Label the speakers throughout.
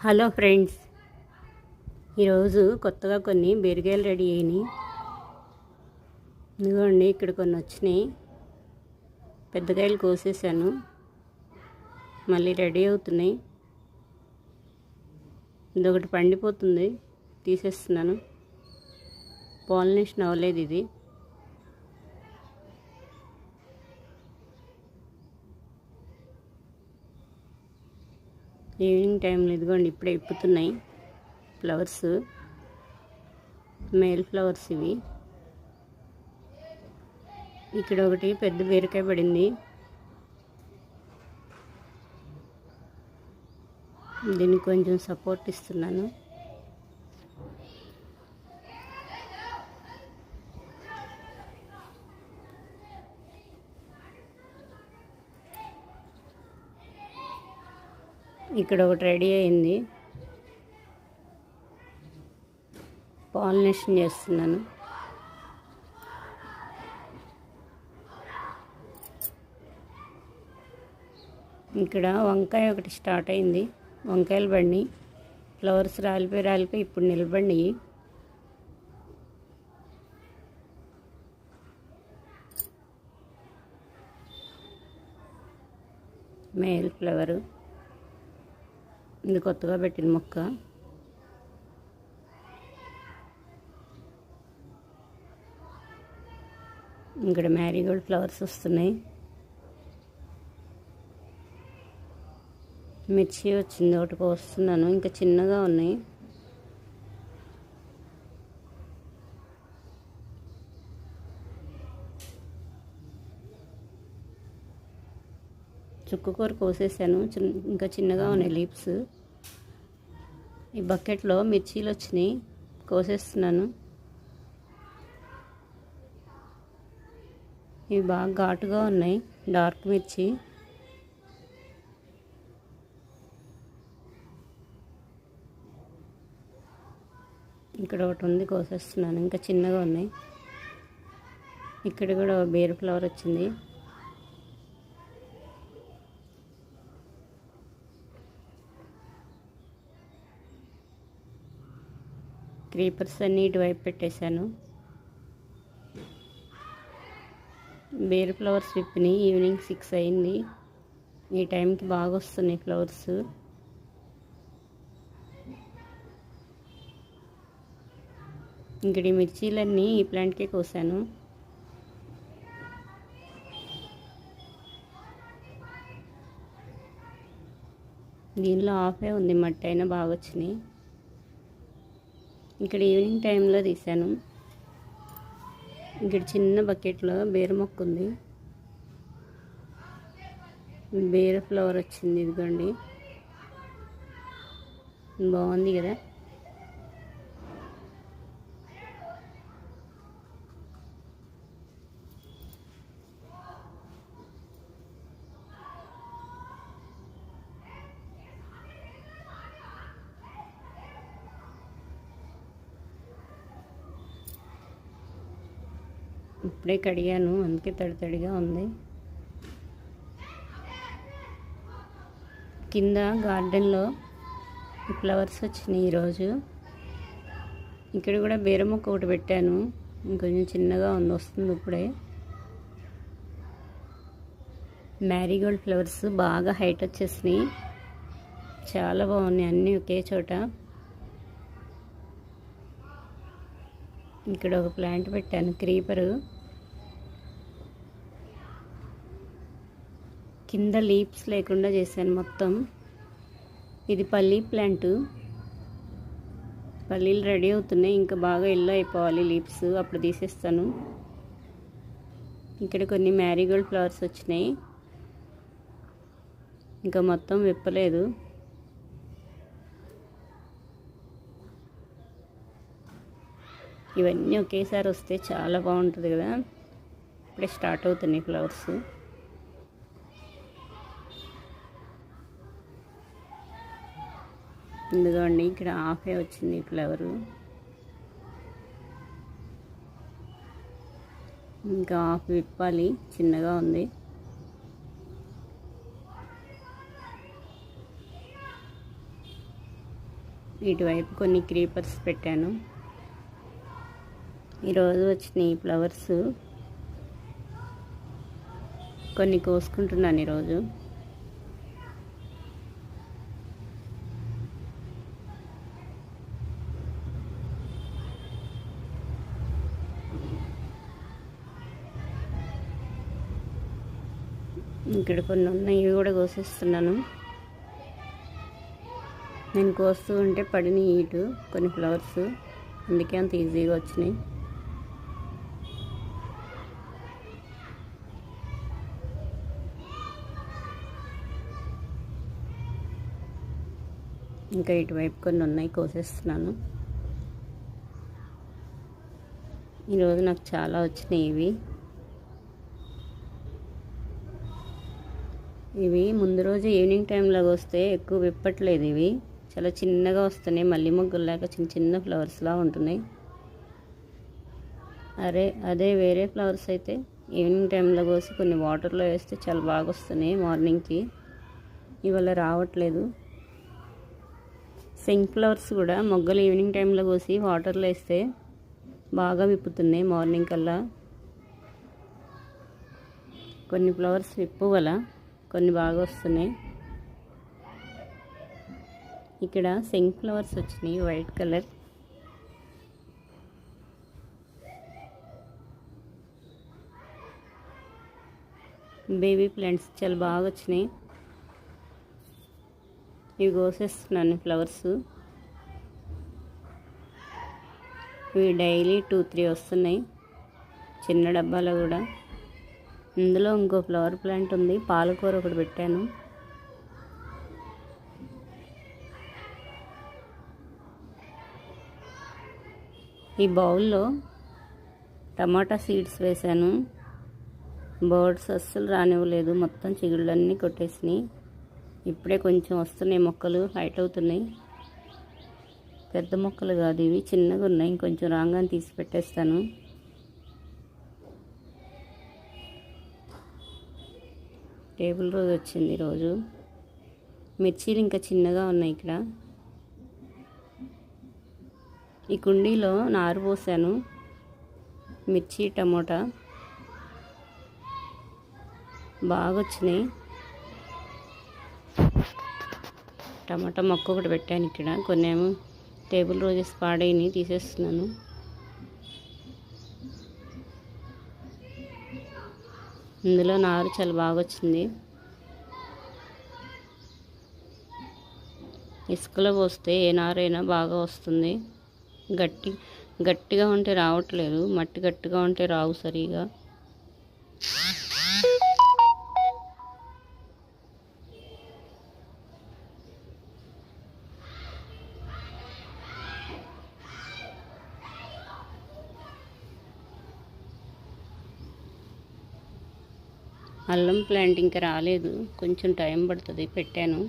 Speaker 1: Hello friends, ఈరోజు కొత్తగా కొన్ని బీరకాయలు రెడీ అయినాయి. ఇదిగోండి, ఇక్కడ కొన్ని వచ్చినాయి. పెద్దకాయలు కోసేసాను, మళ్ళీ రెడీ అవుతున్నాయి. ఇదొకటి పండిపోతుంది, తీసేస్తున్నాను. పాలినేషన్ అవ్వలేదు ఇది. ఈవినింగ్ టైంలో ఇదిగోండి ఇప్పుడే ఇప్పుతున్నాయి ఫ్లవర్స్, మేల్ ఫ్లవర్స్ ఇవి. ఇక్కడ ఒకటి పెద్ద బీరకాయ పడింది, దీనికి కొంచెం సపోర్ట్ ఇస్తున్నాను. ఇక్కడ ఒకటి రెడీ అయింది, పాలినేషన్ చేస్తున్నాను. ఇక్కడ వంకాయ ఒకటి స్టార్ట్ అయింది, వంకాయలు పడినాయి. ఫ్లవర్స్ రాలిపోయి ఇప్పుడు నిలబడినాయి. మేల్ ఫ్లవరు, ఇది కొత్తగా పెట్టిన మొక్క. ఇక్కడ మ్యారీగోల్డ్ ఫ్లవర్స్ వస్తున్నాయి. మిర్చి వచ్చింది, ఒకటి కోస్తున్నాను. ఇంకా చిన్నగా ఉన్నాయి. చుక్కకూర కోసేసాను, ఇంకా చిన్నగా ఉన్నాయి లీవ్స్. ఈ బకెట్లో మిర్చీలు వచ్చినాయి, కోసేస్తున్నాను. ఇవి బాగా ఘాటుగా ఉన్నాయి, డార్క్ మిర్చి. ఇక్కడ ఒకటి ఉంది, కోసేస్తున్నాను. ఇంకా చిన్నగా ఉన్నాయి. ఇక్కడ కూడా బీర ఫ్లవర్ వచ్చింది. క్రీపర్స్ అన్నీ ఇటువైపు పెట్టేశాను. బీర ఫ్లవర్స్ విప్పినాయి. ఈవినింగ్ 6 అయింది. ఈ టైంకి బాగా వస్తున్నాయి ఫ్లవర్స్. ఇక్కడ ఈ మిర్చీలన్నీ ఈ ప్లాంట్కే కోసాను. దీనిలో ఆఫే ఉంది, మట్టి అయినా బాగా వచ్చినాయి. ఇక్కడ ఈవినింగ్ టైంలో తీసాను. ఇక్కడ చిన్న బకెట్లో బీర మొక్క ఉంది, బీర ఫ్లవర్ వచ్చింది. ఇదిగోండి, బాగుంది కదా. ఇప్పుడే కడిగాను, అందుకే తడితడిగా ఉంది. కింద గార్డెన్లో ఫ్లవర్స్ వచ్చినాయి ఈరోజు. ఇక్కడ కూడా బీర మొక్క ఒకటి పెట్టాను, ఇంకొంచెం చిన్నగా ఉంది, వస్తుంది ఇప్పుడే. మ్యారీగోల్డ్ ఫ్లవర్స్ బాగా హైట్ వచ్చేసినాయి, చాలా బాగున్నాయి, అన్నీ ఒకే చోట. ఇక్కడ ఒక ప్లాంట్ పెట్టాను, క్రీపరు. కింద లీవ్స్ లేకుండా చేశాను మొత్తం. ఇది పల్లీ ప్లాంట్. పల్లీలు రెడీ అవుతున్నాయి, ఇంకా బాగా ఎల్లో అయిపోవాలి లీవ్స్, అప్పుడు తీసేస్తాను. ఇక్కడ కొన్ని మ్యారీగోల్డ్ ఫ్లవర్స్ వచ్చినాయి, ఇంకా మొత్తం విప్పలేదు. ఇవన్నీ ఒకేసారి వస్తే చాలా బాగుంటుంది కదా. ఇప్పుడే స్టార్ట్ అవుతున్నాయి ఫ్లవర్స్. ఇదిగోండి, ఇక్కడ హాఫే వచ్చింది ఫ్లవరు, ఇంకా హాఫ్ విప్పాలి, చిన్నగా ఉంది. ఇటువైపు కొన్ని క్రీపర్స్ పెట్టాను. ఈరోజు వచ్చినాయి ఫ్లవర్స్, కొన్ని కోసుకుంటున్నాను ఈరోజు. ఇక్కడ కొన్ని ఉన్నాయి, ఇవి కూడా కోసేస్తున్నాను. నేను కోస్తూ ఉంటే పడినాయి ఇటు కొన్ని ఫ్లవర్స్, అందుకే అంత ఈజీగా వచ్చినాయి. ఇంకా ఇటువైపు కొన్ని ఉన్నాయి, కోసేస్తున్నాను. ఈరోజు నాకు చాలా వచ్చినాయి. ఇవి ముందు రోజు ఈవినింగ్ టైంలో వస్తే ఎక్కువ విప్పట్లేదు. ఇవి చాలా చిన్నగా వస్తున్నాయి, మల్లి మొగ్గల్లాగా చిన్న చిన్న ఫ్లవర్స్లా ఉంటున్నాయి. అదే వేరే ఫ్లవర్స్ అయితే ఈవినింగ్ టైంలో కోసి కొన్ని వాటర్లో వేస్తే చాలా బాగా వస్తున్నాయి మార్నింగ్కి. ఇవాళ రావట్లేదు. సింక్ ఫ్లవర్స్ కూడా మొగ్గలు ఈవినింగ్ టైంలో కోసి వాటర్లో వేస్తే బాగా విప్పుతున్నాయి మార్నింగ్ కల్లా. కొన్ని ఫ్లవర్స్ విప్పు వల్ల కొన్ని బాగా వస్తున్నాయి. ఇక్కడ సింక్ ఫ్లవర్స్ వచ్చినాయి వైట్ కలర్. బేబీ ప్లాంట్స్ చాలా బాగా వచ్చినాయి. ఇవి కోసేస్తున్నాను ఫ్లవర్స్. ఇవి డైలీ 2-3 వస్తున్నాయి చిన్న డబ్బాలో కూడా. ఇందులో ఇంకో ఫ్లవర్ ప్లాంట్ ఉంది, పాలకూర ఒకటి పెట్టాను. ఈ బౌల్లో టమాటా సీడ్స్ వేశాను. బర్డ్స్ అస్సలు రానివ్వలేదు, మొత్తం చిగుళ్ళన్నీ కొట్టేసినాయి. ఇప్పుడే కొంచెం వస్తున్నాయి, మొక్కలు హైట్ అవుతున్నాయి. పెద్ద మొక్కలు కాదు ఇవి, చిన్నగా ఉన్నాయి. ఇంకొంచెం రాగానే తీసి పెట్టేస్తాను. టేబుల్ రోజ్ వచ్చింది ఈరోజు. మిర్చీలు ఇంకా చిన్నగా ఉన్నాయి. ఇక్కడ ఈ కుండీలో నారు పోసాను, మిర్చి టమోటా బాగా వచ్చినాయి. టమాటా మొక్క ఒకటి పెట్టాను ఇక్కడ. కొన్ని ఏమో టేబుల్ రోజెస్ పాడైని తీసేస్తున్నాను. ఇందులో నారు చాలా బాగా వచ్చింది. ఇసుకలో పోస్తే ఏ నారైనా బాగా వస్తుంది. గట్టిగా ఉంటే రావట్లేదు, మట్టి గట్టిగా ఉంటే రావు సరిగా. అల్లం ప్లాంట్ ఇంకా రాలేదు, కొంచెం టైం పడుతుంది. పెట్టాను.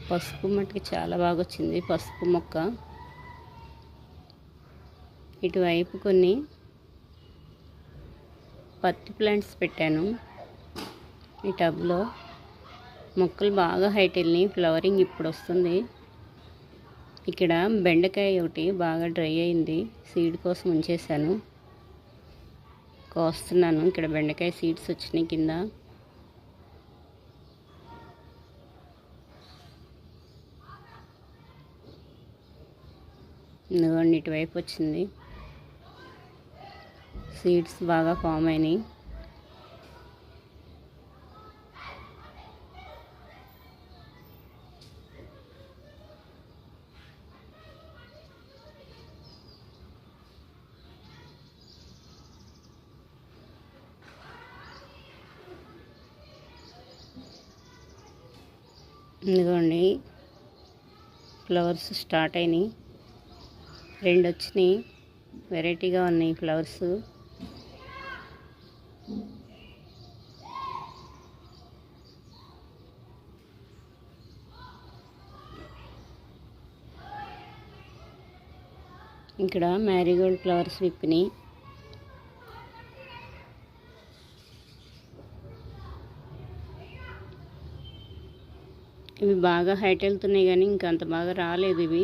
Speaker 1: పసుపు మట్టికి చాలా బాగా వచ్చింది పసుపు మొక్క. ఇటువైపు కొన్ని పత్తి ప్లాంట్స్ పెట్టాను ఈ టబ్లో. మొక్కలు బాగా హైట్ వెళ్ళినాయి, ఫ్లవరింగ్ ఇప్పుడు వస్తుంది. ఇక్కడ బెండకాయ ఒకటి బాగా డ్రై అయింది, సీడ్ కోసం ఉంచేసాను, కోస్తున్నాను. ఇక్కడ బెండకాయ సీడ్స్ వచ్చినాయి కింద. ఇదిగోండి ఇటువైపు వచ్చింది, సీడ్స్ బాగా ఫామ్ అయినాయి. ఇదిగోండి ఫ్లవర్స్ స్టార్ట్ అయినాయి, 2 వచ్చినాయి. వెరైటీగా ఉన్నాయి ఫ్లవర్స్. ఇక్కడ మ్యారీగోల్డ్ ఫ్లవర్స్ విప్పినాయి. ఇవి బాగా హైట్ వెళ్తున్నాయి కానీ ఇంకా అంత బాగా రాలేదు ఇవి.